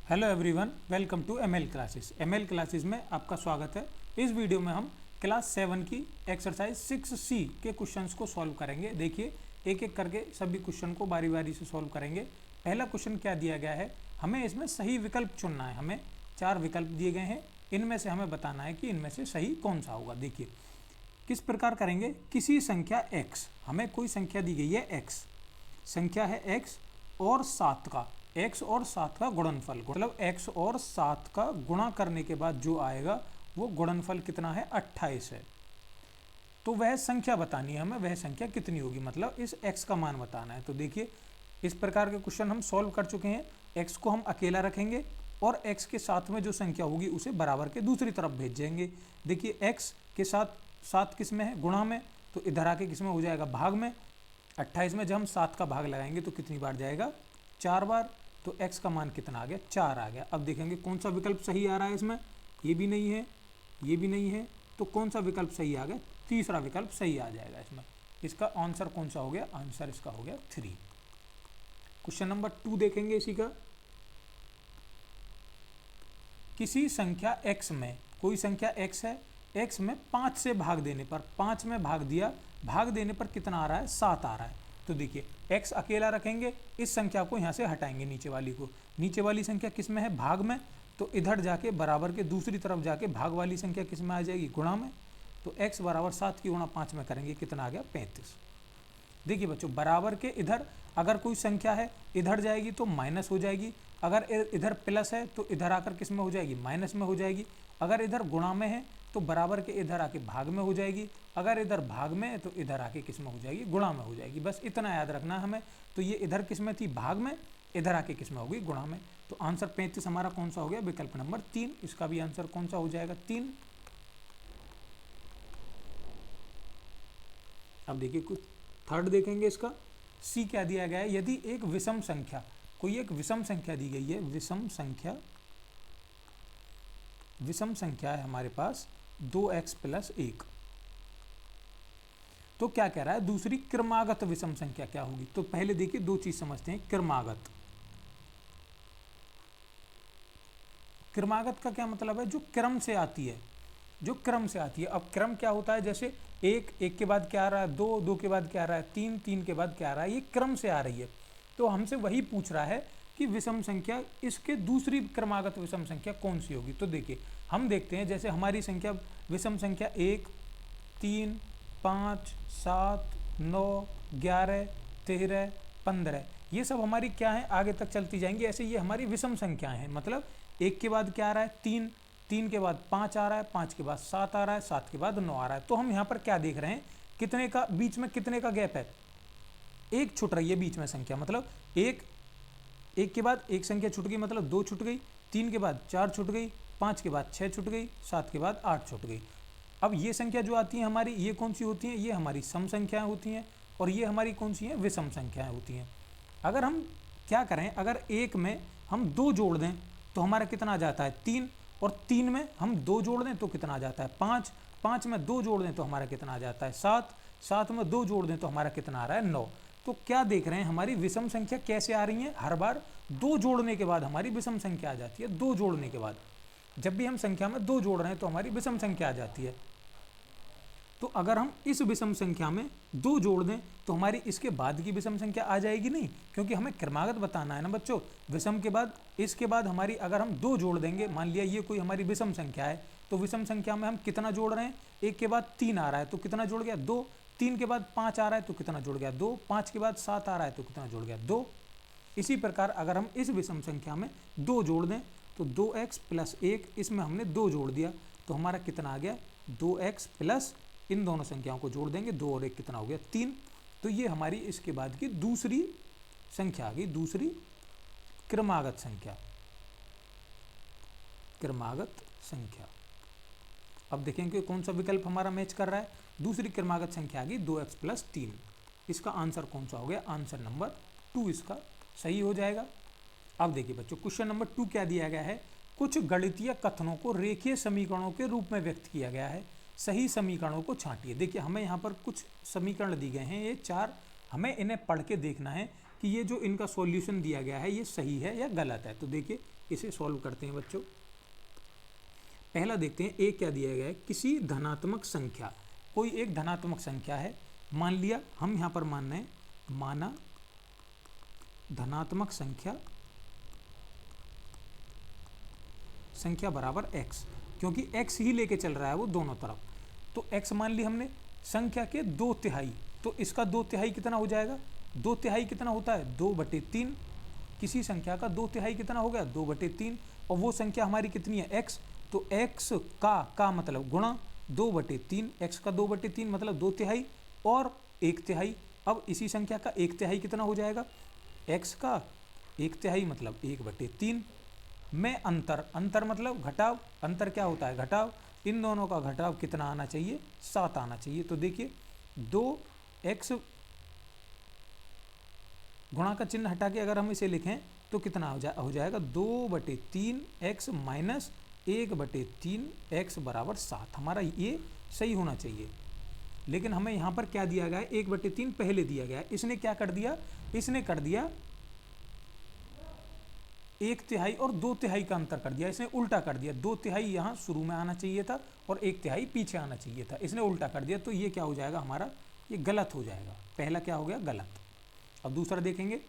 Hello everyone, welcome to ML classes. ML classes में आपका स्वागत है। इस वीडियो में हम क्लास 7 की एक्सरसाइज 6C के क्वेश्चंस को सॉल्व करेंगे। देखिए, एक एक करके सभी क्वेश्चन को बारी बारी से सॉल्व करेंगे। पहला क्वेश्चन क्या दिया गया है, हमें इसमें सही विकल्प चुनना है। हमें 4 विकल्प दिए गए हैं, इनमें से हमें बताना है कि इनमें से सही कौन सा होगा। देखिए किस प्रकार करेंगे। किसी संख्या x, हमें कोई संख्या दी गई है x, संख्या है x और 7 का, x और 7 का गुणनफल, मतलब x और 7 का गुणा करने के बाद जो आएगा वो गुणनफल कितना है, 28 है। तो वह संख्या बतानी है हमें, वह संख्या कितनी होगी, मतलब इस x का मान बताना है। तो देखिए इस प्रकार के क्वेश्चन हम सॉल्व कर चुके हैं। x को हम अकेला रखेंगे और x के साथ में जो संख्या होगी उसे बराबर के दूसरी तरफ भेजेंगे। देखिए x के साथ 7 किस में है, गुणा में, तो इधर आके किस में हो जाएगा, भाग में। 28 में जब हम 7 का भाग लगाएंगे तो कितनी बार जाएगा, 4 बार। तो x का मान कितना आ गया, 4 आ गया। अब देखेंगे कौन सा विकल्प सही आ रहा है इसमें, ये भी नहीं है, ये भी नहीं है, तो कौन सा विकल्प सही आ गया, तीसरा विकल्प सही आ जाएगा इसमें। इसका आंसर कौन सा हो गया, आंसर इसका हो गया 3। क्वेश्चन नंबर 2 देखेंगे इसी का। किसी संख्या x में, कोई संख्या x है, x में 5 से भाग देने पर, 5 में भाग दिया, भाग देने पर कितना आ रहा है, 7 आ रहा है। तो देखिए x अकेला रखेंगे, इस संख्या को यहाँ से हटाएंगे, नीचे वाली को। नीचे वाली संख्या किस में है, भाग में, तो इधर जाके बराबर के दूसरी तरफ जाके भाग वाली संख्या किस में आ जाएगी, गुणा में। तो x बराबर 7 की गुणा 5 में करेंगे, कितना आ गया, 35। देखिए बच्चों, बराबर के इधर अगर कोई संख्या है, इधर जाएगी तो माइनस हो जाएगी, अगर इधर प्लस है तो इधर आकर किस में हो जाएगी, माइनस में हो जाएगी। अगर इधर गुणा में है तो बराबर के इधर आके भाग में हो जाएगी, अगर इधर भाग में है तो इधर आके किस में हो जाएगी, गुणा में हो जाएगी। बस इतना याद रखना हमें। तो ये इधर किस में थी, भाग में, इधर आके किस में होगी, गुणा में। तो आंसर 35 हमारा कौन सा हो गया, विकल्प नंबर 3। इसका भी आंसर कौन सा हो जाएगा, 3। अब देखिए कुछ थर्ड देखेंगे इसका। सी क्या दिया गया है, यदि एक विषम संख्या, कोई एक विषम संख्या दी गई है, विषम संख्या है हमारे पास 2x + 1। तो क्या कह रहा है, दूसरी क्रमागत विषम संख्या क्या होगी। तो पहले देखिए दो चीज समझते हैं। क्रमागत, क्रमागत का क्या मतलब है, जो क्रम से आती है, जो क्रम से आती है। अब क्रम क्या होता है, जैसे एक के बाद क्या आ रहा है, दो के बाद क्या आ रहा है, तीन के बाद क्या आ रहा है, ये क्रम से आ रही है। तो हमसे वही पूछ रहा है कि विषम संख्या, इसके दूसरी क्रमागत विषम संख्या कौन सी होगी। तो देखिए हम देखते हैं, जैसे हमारी संख्या विषम संख्या 1, 3, 5, 7, 9, 11, 13, 15, ये सब हमारी क्या है, आगे तक चलती जाएंगी। ऐसे ये हमारी विषम संख्याएं हैं। मतलब 1 के बाद क्या आ रहा है, 3, 3 के बाद 5 आ रहा है, 5 के बाद 7 आ रहा है, 7 के बाद 9 आ रहा है। तो हम यहाँ पर क्या देख रहे हैं, कितने का बीच में, कितने का गैप है, एक छुट रही है बीच में संख्या। मतलब एक के बाद एक संख्या छूट गई, मतलब 2 छूट गई, 3 के बाद 4 छूट गई, 5 के बाद 6 छूट गई, 7 के बाद 8 छूट गई। अब ये संख्या जो आती है हमारी, ये कौन सी होती हैं, ये हमारी सम संख्याएं होती हैं, और ये हमारी कौन सी हैं, विषम संख्याएं होती हैं। अगर हम क्या करें, अगर एक में हम 2 जोड़ दें तो हमारा कितना आ जाता है, 3, और 3 में हम 2 जोड़ दें तो कितना आ जाता है, 5, 5 में 2 जोड़ दें तो हमारा कितना आ जाता है, 7, 7 में 2 जोड़ दें तो हमारा कितना आ रहा है, 9। तो क्या देख रहे हैं, हमारी विषम संख्या कैसे आ रही है, हर बार 2 जोड़ने के बाद हमारी विषम संख्या आ जाती है। 2 जोड़ने के बाद, जब भी हम संख्या में 2 जोड़ रहे हैं तो हमारी विषम संख्या आ जाती है। तो अगर हम इस विषम संख्या में 2 जोड़ दें तो हमारी इसके बाद की विषम संख्या आ जाएगी नहीं, क्योंकि हमें क्रमागत बताना है ना बच्चों। विषम के बाद, इसके बाद हमारी अगर हम 2 जोड़ देंगे, मान लिया ये कोई हमारी विषम संख्या है, तो विषम संख्या में हम कितना जोड़ रहे हैं, 1 के बाद 3 आ रहा है तो कितना जुड़ गया, 2, 3 के बाद 5 आ रहा है तो कितना जुड़ गया, 2, 5 के बाद 7 आ रहा है तो कितना जुड़ गया, 2। इसी प्रकार अगर हम इस विषम संख्या में 2 जोड़ दें तो 2x + 1, इसमें हमने 2 जोड़ दिया तो हमारा कितना आ गया, 2x प्लस, इन दोनों संख्याओं को जोड़ देंगे, 2 और 1 कितना हो गया, 3। तो ये हमारी इसके बाद की दूसरी संख्या आ गई, दूसरी क्रमागत संख्या, क्रमागत संख्या। अब देखेंगे कौन सा विकल्प हमारा मैच कर रहा है, दूसरी क्रमागत संख्या आ गई 2x + 3। इसका आंसर कौन सा हो गया, आंसर नंबर 2 इसका सही हो जाएगा। अब देखिए बच्चों, क्वेश्चन नंबर 2 क्या दिया गया है, कुछ गणितीय कथनों को रेखीय समीकरणों के रूप में व्यक्त किया गया है, सही समीकरणों को छांटिए। देखिए हमें यहाँ पर कुछ समीकरण दी गए हैं, ये 4 हमें इन्हें पढ़ के देखना है कि ये जो इनका सॉल्यूशन दिया गया है ये सही है या गलत है। तो देखिए इसे सॉल्व करते हैं बच्चों। पहला देखते हैं ए क्या दिया गया है, किसी धनात्मक संख्या, कोई एक धनात्मक संख्या है, मान लिया, हम यहाँ पर मान रहे हैं, माना धनात्मक संख्या बराबर x, क्योंकि x ही लेके चल रहा है वो दोनों तरफ। तो x मान ली हमने संख्या के 2/3, तो इसका 2/3 कितना हो जाएगा, 2/3 कितना होता है 2/3, किसी संख्या का 2/3 कितना हो गया 2/3, और वो संख्या हमारी कितनी है x, तो x का मतलब गुणा 2/3, x का 2/3 मतलब 2/3 और 1/3। अब इसी संख्या का 1/3 कितना हो जाएगा, x का 1/3 मतलब 1/3 में अंतर मतलब घटाव, अंतर क्या होता है घटाव, इन दोनों का घटाव कितना आना चाहिए 7 आना चाहिए। तो देखिए 2x गुणा का चिन्ह हटा के अगर हम इसे लिखें तो कितना हो जाएगा 2/3x माइनस 1/3x बराबर 7। हमारा ये सही होना चाहिए। लेकिन हमें यहाँ पर क्या दिया गया है, 1/3 पहले दिया गया है, इसने क्या कर दिया, इसने कर दिया 1/3 और 2/3 का अंतर कर दिया, इसने उल्टा कर दिया, 2/3 यहाँ शुरू में आना चाहिए था और 1/3 पीछे आना चाहिए था, इसने उल्टा कर दिया। तो ये क्या हो जाएगा हमारा, ये गलत हो जाएगा, पहला क्या हो गया गलत। अब दूसरा देखेंगे,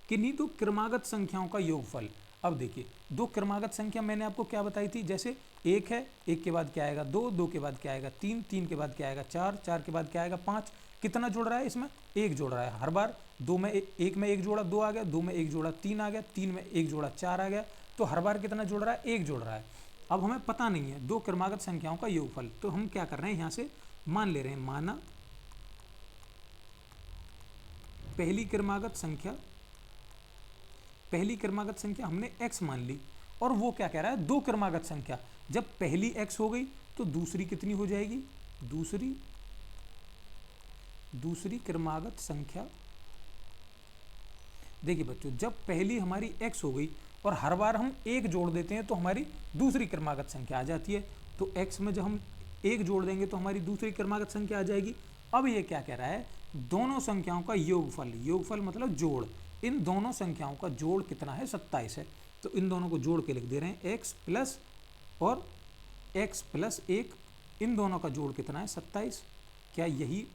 किन्हीं दो क्रमागत संख्याओं का योगफल। अब देखिए दो क्रमागत संख्या मैंने आपको क्या बताई थी, जैसे एक है, एक के बाद क्या आएगा 2, 2 के बाद क्या आएगा 3, 3 के बाद क्या आएगा 4, 4 के बाद क्या आएगा 5, कितना जोड़ रहा है इसमें, एक जोड़ रहा है हर बार, दो में एक में एक जोड़ा 2 आ गया, 2 में एक जोड़ा 3 आ गया, 3 में एक जोड़ा 4 आ गया, तो हर बार कितना जोड़ रहा है, एक जोड़ रहा है। अब हमें पता नहीं है दो क्रमागत संख्याओं का योगफल, तो हम क्या कर रहे हैं यहाँ से मान ले रहे हैं, माना पहली क्रमागत संख्या हमने x मान ली, और वो क्या कह रहा है दो क्रमागत संख्या, जब पहली x हो गई तो दूसरी कितनी हो जाएगी, दूसरी क्रमागत संख्या। देखिए बच्चों जब पहली हमारी x हो गई और हर बार हम एक जोड़ देते हैं तो हमारी दूसरी क्रमागत संख्या आ जाती है, तो x में जब हम एक जोड़ देंगे तो हमारी दूसरी क्रमागत संख्या आ जाएगी। अब ये क्या कह रहा है, दोनों संख्याओं का योगफल मतलब जोड़, इन दोनों संख्याओं का जोड़ कितना है 27 है, तो इन दोनों को जोड़ के लिख दे रहे हैं x प्लस और x प्लस 1, इन दोनों का जोड़ कितना है 27। क्या यही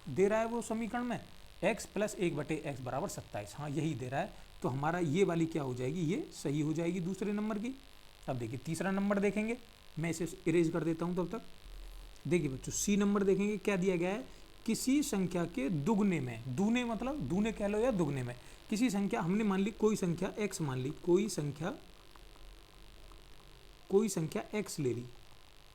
दे रहा है वो समीकरण में, x प्लस 1/x बराबर 27, हाँ यही दे रहा है। तो हमारा ये वाली क्या हो जाएगी, ये सही हो जाएगी दूसरे नंबर की। अब देखिए तीसरा नंबर देखेंगे, मैं इसे इरेज कर देता हूँ तब तक। देखिए बच्चों सी नंबर देखेंगे, क्या दिया गया है, किसी संख्या के दुगने में, दूने मतलब दूने कह लो या दुगने में, किसी संख्या हमने मान ली, कोई संख्या x मान ली, कोई संख्या x ले ली,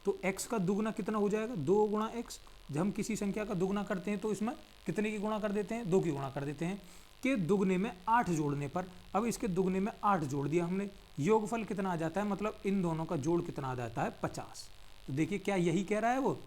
तो x का दुगना कितना हो जाएगा 2 गुणा x। जब हम किसी संख्या का दुगना करते हैं तो इसमें कितने की गुणा कर देते हैं, 2 की गुणा कर देते हैं, के दुगने में 8 जोड़ने पर, अब इसके दुगने में 8 जोड़ दिया हमने, योगफल कितना आ जाता है, मतलब इन दोनों का जोड़ कितना आ जाता है 50। तो देखिए क्या यही कह रहा है वो,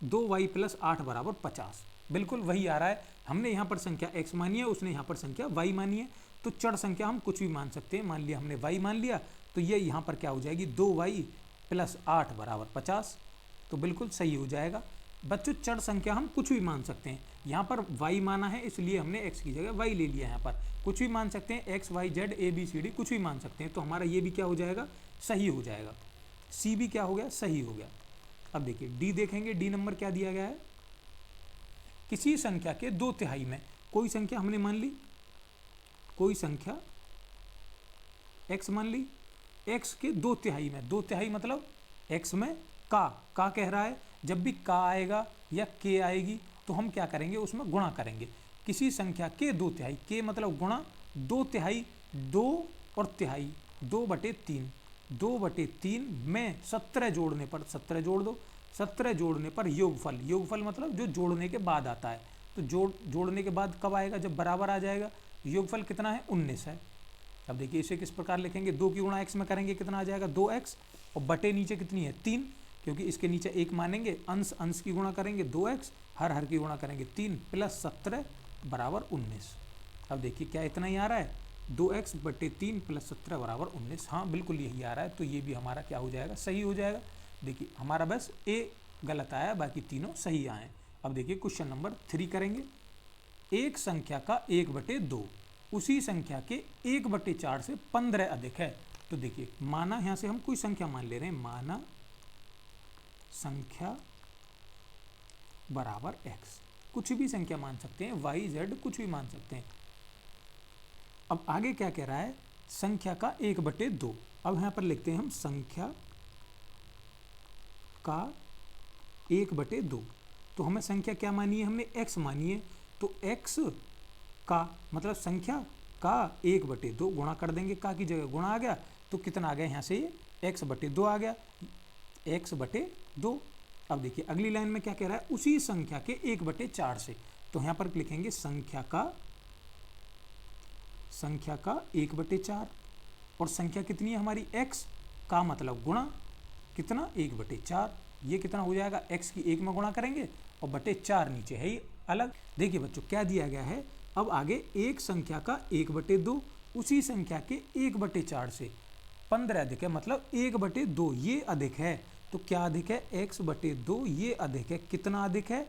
2y प्लस 8 बराबर 50, बिल्कुल वही आ रहा है। हमने यहाँ पर संख्या x मानी है, उसने यहाँ पर संख्या y मानी है, तो चर संख्या हम कुछ भी मान सकते हैं, मान लिया हमने y मान लिया, तो ये यहाँ पर क्या हो जाएगी 2y प्लस 8 बराबर 50, तो बिल्कुल सही हो जाएगा। बच्चों चर संख्या हम कुछ भी मान सकते हैं, यहाँ पर y माना है इसलिए हमने x की जगह y ले लिया, यहाँ पर कुछ भी मान सकते हैं, x y z a b c d कुछ भी मान सकते हैं, तो हमारा ये भी क्या हो जाएगा सही हो जाएगा, सी भी क्या हो गया सही हो गया। अब देखिए डी देखेंगे, डी नंबर क्या दिया गया है, किसी संख्या के 2/3 में, कोई संख्या हमने मान ली, कोई संख्या x मान ली, x के 2/3 में, 2/3 मतलब x में का कह रहा है, जब भी का आएगा या k आएगी तो हम क्या करेंगे उसमें गुणा करेंगे, किसी संख्या के 2/3, के मतलब गुणा 2/3, 2 और तिहाई 2/3, 2/3 में 17 जोड़ने पर, 17 जोड़ दो, 17 जोड़ने पर योगफल मतलब जो जोड़ने के बाद आता है, तो जोड़ने के बाद कब आएगा, जब बराबर आ जाएगा, योगफल कितना है 19 है। अब देखिए इसे किस प्रकार लिखेंगे, 2 की गुणा x में करेंगे कितना आ जाएगा 2x, और बटे नीचे कितनी है 3, क्योंकि इसके नीचे 1 मानेंगे, अंश की गुणा करेंगे 2x, हर की गुणा करेंगे 3 प्लस 17 बराबर 19। अब देखिए क्या इतना ही आ रहा है 2x/3 प्लस 17 बराबर 19, हाँ बिल्कुल यही आ रहा है, तो ये भी हमारा क्या हो जाएगा सही हो जाएगा। देखिए हमारा बस ए गलत आया, बाकी तीनों सही आए। अब देखिए क्वेश्चन नंबर 3 करेंगे। एक संख्या का 1/2 उसी संख्या के 1/4 से 15 अधिक है। तो देखिए माना यहां से हम कोई संख्या मान ले रहे हैं, माना संख्या बराबर x, कुछ भी संख्या मान सकते हैं, y z कुछ भी मान सकते हैं। अब आगे क्या कह रहा है, संख्या का 1/2। अब यहां पर लिखते हैं हम संख्या का 1/2। तो हमें संख्या क्या मानी है, हमने x मानी है। तो x का मतलब संख्या का 1/2 गुणा कर देंगे, का की जगह गुणा आ गया तो कितना आ गया यहाँ से, ये x/2 आ गया, x/2। अब देखिए अगली लाइन में क्या कह रहा है, उसी संख्या के 1/4 से। तो यहाँ पर लिखेंगे संख्या का 1/4 और संख्या कितनी है हमारी, x का मतलब गुणा कितना 1/4। ये कितना हो जाएगा, x की 1 में गुणा करेंगे और बटे 4 नीचे है ही अलग। देखिए बच्चों क्या दिया गया है, अब आगे एक संख्या का 1/2 उसी संख्या के 1/4 से 15 अधिक है, मतलब 1/2 ये अधिक है। तो क्या अधिक है, x/2 ये अधिक है। कितना अधिक है,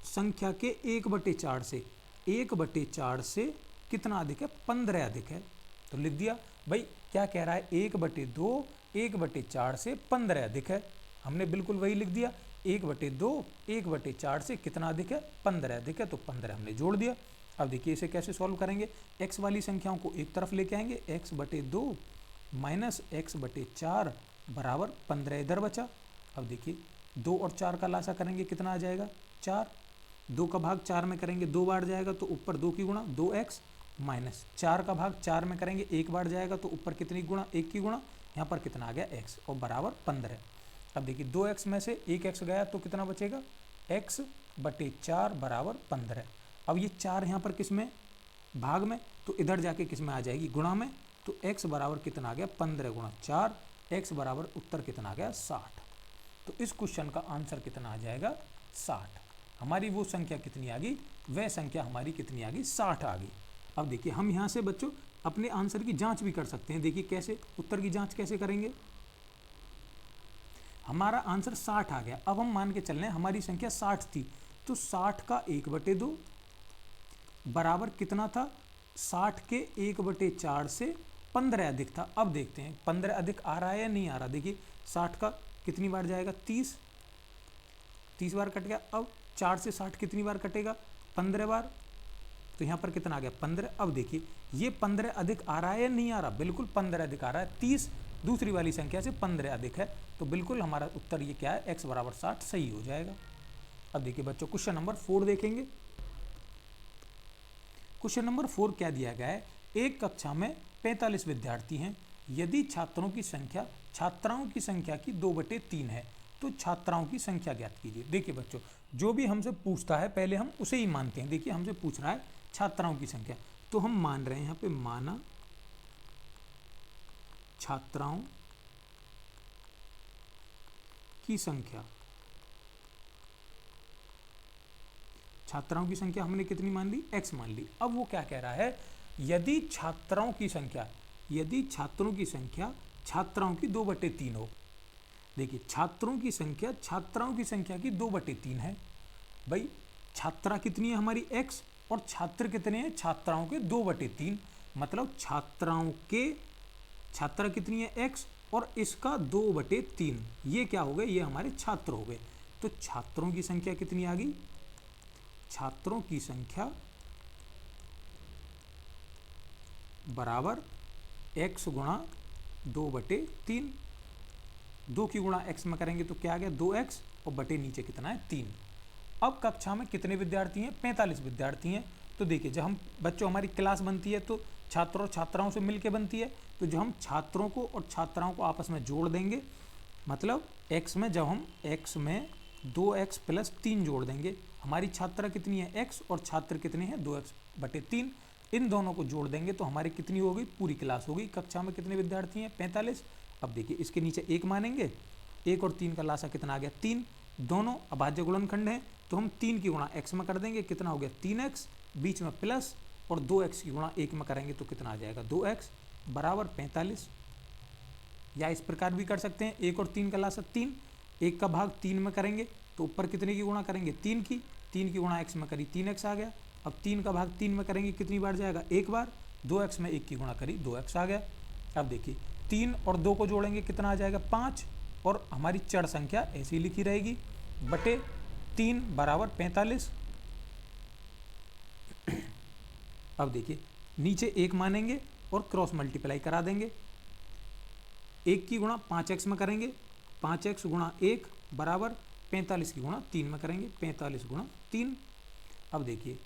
संख्या के 1/4 से, 1/4 से कितना अधिक है, 15 अधिक है। तो लिख दिया भाई, क्या कह रहा है, 1/2 1/4 से 15 अधिक है। हमने बिल्कुल वही लिख दिया, 1/2 1/4 से कितना अधिक है, 15 अधिक है। तो 15 हमने जोड़ दिया। अब देखिए इसे कैसे सॉल्व करेंगे, x वाली संख्याओं को एक तरफ लेके आएंगे, x/2 माइनस x/4 बराबर 15 इधर बचा। अब देखिए 2 और 4 का लासा करेंगे, कितना आ जाएगा, 4। 2 का भाग 4 में करेंगे 2 बार जाएगा तो ऊपर 2 की गुणा 2x, माइनस 4 का भाग 4 में करेंगे 1 बार जाएगा तो ऊपर कितनी गुणा, 1 की गुणा, यहाँ पर कितना आ गया x और बराबर 15। अब देखिए 2x में से 1x गया तो कितना बचेगा, x/4 बराबर 15। अब ये 4 यहाँ पर किस में, भाग में, तो इधर जाके किस में आ जाएगी, गुणा में। तो x बराबर कितना आ गया, 15 गुणा 4, x बराबर उत्तर कितना आ गया, 60। तो इस क्वेश्चन का आंसर कितना आ जाएगा, 60। हमारी वो संख्या कितनी आ गई, वह संख्या हमारी कितनी आ गई, 60 आ गई। अब देखिए हम यहाँ से बच्चों अपने आंसर की जांच भी कर सकते हैं। देखिए कैसे, उत्तर की जांच कैसे करेंगे, हमारा आंसर 60 आ गया। अब हम मान के चल रहे हैं हमारी संख्या 60 थी, तो 60 का 1/2 बराबर कितना था, 60 के 1/4 से 15 अधिक था। अब देखते हैं 15 अधिक आ रहा है या नहीं आ रहा। देखिए 60 का कितनी बार जाएगा, 30 बार कट गया। अब 4 से 60 कितनी बार कटेगा, 15 बार। तो यहाँ पर कितना आ गया, 15। अब देखिए ये 15 अधिक आ रहा है या नहीं आ रहा, बिल्कुल 15 अधिक आ रहा है। 30 दूसरी वाली संख्या से 15 अधिक है, तो बिल्कुल हमारा उत्तर ये क्या है, x बराबर 60 सही हो जाएगा। अब देखिए बच्चों क्वेश्चन नंबर 4 देखेंगे। क्वेश्चन नंबर 4 क्या दिया गया है, एक कक्षा में 45 विद्यार्थी हैं, यदि छात्राओं की संख्या की 2/3 है तो छात्राओं की संख्या ज्ञात कीजिए। देखिए बच्चों जो भी हमसे पूछता है पहले हम उसे ही मानते हैं। देखिए हमसे पूछ रहा है छात्राओं की संख्या, तो हम मान रहे हैं यहाँ पे, माना छात्राओं की संख्या, छात्राओं की संख्या हमने कितनी मान ली, x मान ली। अब वो क्या कह रहा है, यदि छात्रों की संख्या छात्राओं की 2/3 हो। देखिए छात्रों की संख्या की 2/3 है। भाई छात्रा कितनी है हमारी x और छात्र कितने हैं, छात्राओं के 2/3, मतलब छात्रा कितनी है x और इसका 2/3, ये क्या हो गए, ये हमारे छात्र हो गए। तो छात्रों की संख्या कितनी आ गई, छात्रों की संख्या बराबर x गुणा 2/3। 2 की गुणा x में करेंगे तो क्या आ गया, 2x और बटे नीचे कितना है, 3। अब कक्षा में कितने विद्यार्थी हैं, 45 विद्यार्थी हैं। तो देखिए जब हम बच्चों हमारी क्लास बनती है तो छात्रों छात्राओं से मिलके बनती है, तो जो हम छात्रों को और छात्राओं को आपस में जोड़ देंगे, मतलब x में जब हम x में 2x + 3 जोड़ देंगे, हमारी छात्रा कितनी है x और छात्र कितने हैं 2x/3, इन दोनों को जोड़ देंगे तो हमारी कितनी हो गई, पूरी क्लास हो गई। कक्षा में कितने विद्यार्थी हैं, 45। अब देखिए इसके नीचे 1 मानेंगे, 1 और 3 का लासा कितना आ गया, 3। दोनों अभाज्य गुणनखंड हैं तो हम 3 की गुणा x में कर देंगे, कितना हो गया 3x, बीच में प्लस, और 2x की गुणा 1 में करेंगे तो कितना आ जाएगा 2x बराबर 45। या इस प्रकार भी कर सकते हैं, 1 और 3 का लासा 3, 1 का भाग 3 में करेंगे तो ऊपर कितने की गुणा करेंगे, 3 की, 3 की गुणा x में करी 3x आ गया। अब 3 का भाग 3 में करेंगे कितनी बार जाएगा, एक बार। 2x में 1 की गुणा करी 2x आ गया। अब देखिए 3 और 2 को जोड़ेंगे कितना आ जाएगा, 5, और हमारी चर संख्या ऐसी लिखी रहेगी, बटे 3 बराबर 45। अब देखिए नीचे 1 मानेंगे और क्रॉस मल्टीप्लाई करा देंगे। 1 की गुणा 5x में करेंगे, 5x गुणा 1 बराबर 45 की गुणा 3 में करेंगे, 45 गुणा 3। अब देखिए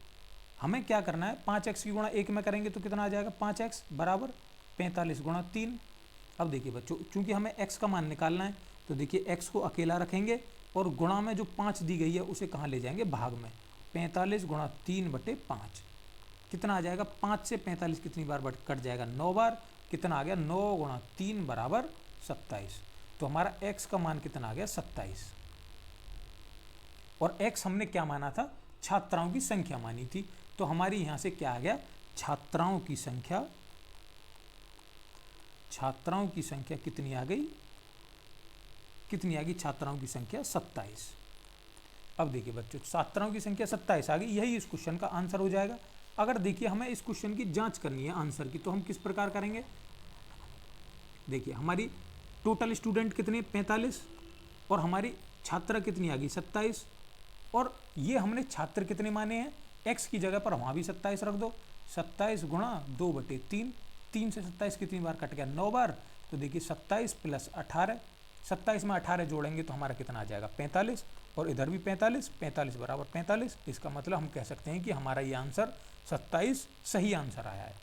हमें क्या करना है, 5x की गुणा 1 में करेंगे तो कितना आ जाएगा, 5x बराबर 45 गुणा 3। अब देखिए बच्चों, चूंकि हमें x का मान निकालना है तो देखिए x को अकेला रखेंगे और गुणा में जो 5 दी गई है उसे कहाँ ले जाएंगे, भाग में। 45 गुणा 3 बटे 5 कितना आ जाएगा, 5 से 45 कितनी बार कट जाएगा, 9 बार। कितना आ गया, 9 गुणा 3 बराबर 27। तो हमारा x का मान कितना आ गया, 27। और x हमने क्या माना था, छात्राओं की संख्या मानी थी। तो हमारी यहां से क्या आ गया, छात्राओं की संख्या, छात्राओं की संख्या कितनी आ गई, कितनी आ गई, छात्राओं की संख्या 27। अब देखिए बच्चों, छात्राओं की संख्या 27 आ गई, यही इस क्वेश्चन का आंसर हो जाएगा। अगर देखिए हमें इस क्वेश्चन की जांच करनी है आंसर की, तो हम किस प्रकार करेंगे, देखिए हमारी टोटल स्टूडेंट कितने, 45, और हमारी छात्रा कितनी आ गई, 27। और ये हमने छात्र कितने माने हैं, x की जगह पर वहाँ भी 27 रख दो। 27 गुणा 2 बटे 3, 3 से 27 कितनी बार कट गया, 9 बार। तो देखिए 27 प्लस 18, 27 में 18 जोड़ेंगे तो हमारा कितना आ जाएगा, 45, और इधर भी 45, 45 बराबर 45। इसका मतलब हम कह सकते हैं कि हमारा ये आंसर 27 सही आंसर आया है।